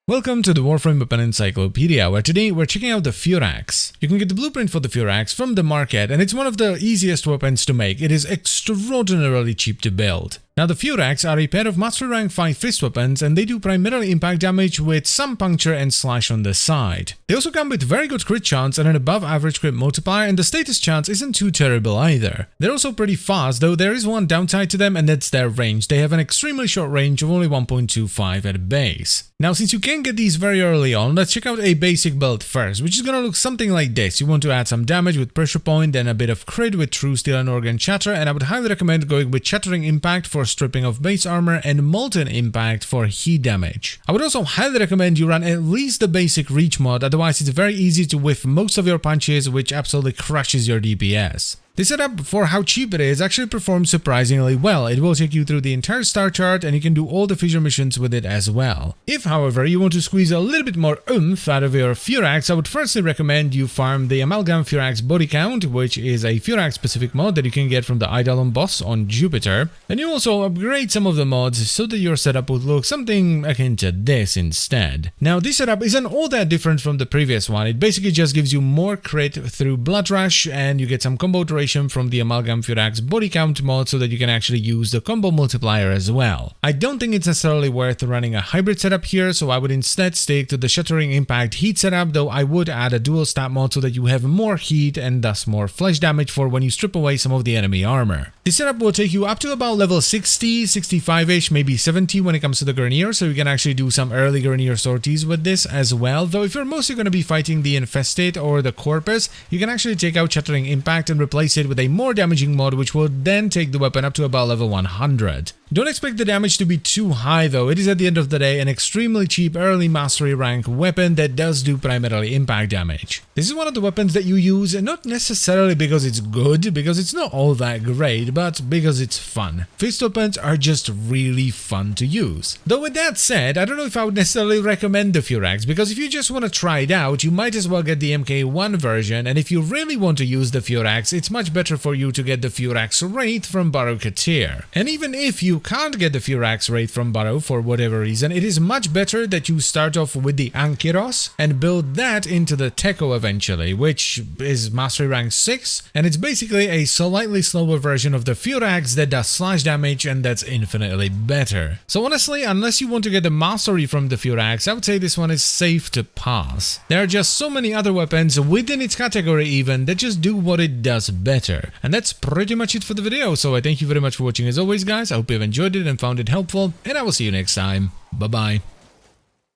Welcome to the Warframe Weapon Encyclopedia, where today we're checking out the Furax. You can get the blueprint for the Furax from the market, and it's one of the easiest weapons to make. It is extraordinarily cheap to build. Now, the Furax are a pair of Mastery Rank 5 fist weapons, and they do primarily impact damage with some puncture and slash on the side. They also come with very good crit chance and an above average crit multiplier, and the status chance isn't too terrible either. They're also pretty fast, though there is one downside to them, and that's their range. They have an extremely short range of only 1.25 at base. Now, since you can get these very early on, let's check out a basic build first, which is gonna look something like this. You want to add some damage with pressure point, then a bit of crit with true steel and organ chatter, and I would highly recommend going with chattering impact for stripping of base armor and molten impact for heat damage. I would also highly recommend you run at least the basic reach mod, otherwise it's very easy to whiff most of your punches, which absolutely crushes your DPS. This setup, for how cheap it is, actually performs surprisingly well. It will take you through the entire star chart, and you can do all the fissure missions with it as well. If, however, you want to squeeze a little bit more oomph out of your Furax, I would firstly recommend you farm the Amalgam Furax Body Count, which is a Furax specific mod that you can get from the Eidolon boss on Jupiter. And you also upgrade some of the mods so that your setup would look something akin to this instead. Now, this setup isn't all that different from the previous one. It basically just gives you more crit through Blood Rush, and you get some combo duration from the Amalgam Furax Body Count mod so that you can actually use the combo multiplier as well. I don't think it's necessarily worth running a hybrid setup here, so I would instead stick to the Shattering Impact heat setup, though I would add a dual stat mod so that you have more heat and thus more flesh damage for when you strip away some of the enemy armor. This setup will take you up to about level 60, 65-ish, maybe 70 when it comes to the Grenier, so you can actually do some early Grenier sorties with this as well, though if you're mostly going to be fighting the Infestate or the Corpus, you can actually take out Shattering Impact and replace it with a more damaging mod, which will then take the weapon up to about level 100. Don't expect the damage to be too high though. It is at the end of the day an extremely cheap early mastery rank weapon that does do primarily impact damage. This is one of the weapons that you use not necessarily because it's good, because it's not all that great, but because it's fun. Fist weapons are just really fun to use. Though with that said, I don't know if I would necessarily recommend the Furax, because if you just want to try it out, you might as well get the MK1 version, and if you really want to use the Furax, it's much better for you to get the Furax Wraith from Barrow-Katir. And even if you can't get the Furax Wraith from Barrow for whatever reason, it is much better that you start off with the Ankyros and build that into the Tekko eventually, which is Mastery Rank 6, and it's basically a slightly slower version of the Furax that does slash damage and that's infinitely better. So honestly, unless you want to get the Mastery from the Furax, I would say this one is safe to pass. There are just so many other weapons within its category even that just do what it does better. And that's pretty much it for the video, so I thank you very much for watching as always, guys. I hope you've enjoyed it and found it helpful, and I will see you next time. Bye bye.